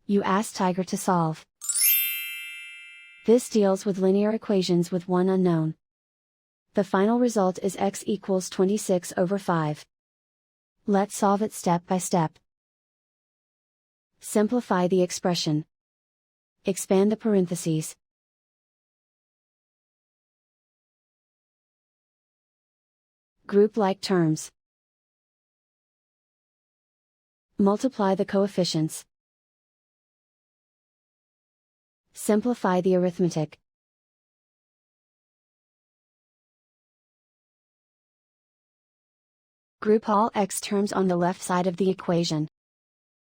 You ask Tiger to solve. This deals with linear equations with one unknown. The final result is x equals 26/5. Let's solve it step by step. Simplify the expression. Expand the parentheses. Group like terms. Multiply the coefficients. Simplify the arithmetic. Group all x terms on the left side of the equation.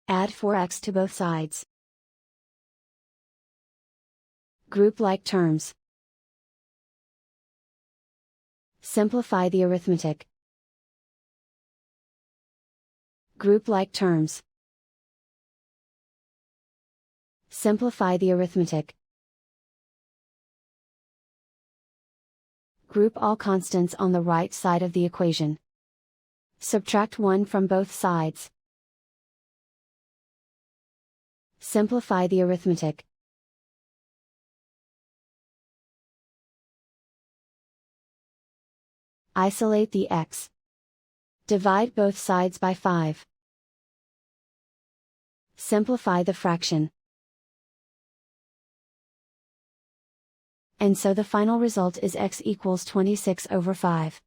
Add 4x to both sides. Group like terms. Simplify the arithmetic. Group like terms. Simplify the arithmetic. Group all constants on the right side of the equation. Subtract 1 from both sides. Simplify the arithmetic. Isolate the x. Divide both sides by 5. Simplify the fraction. And so the final result is x equals 26/5.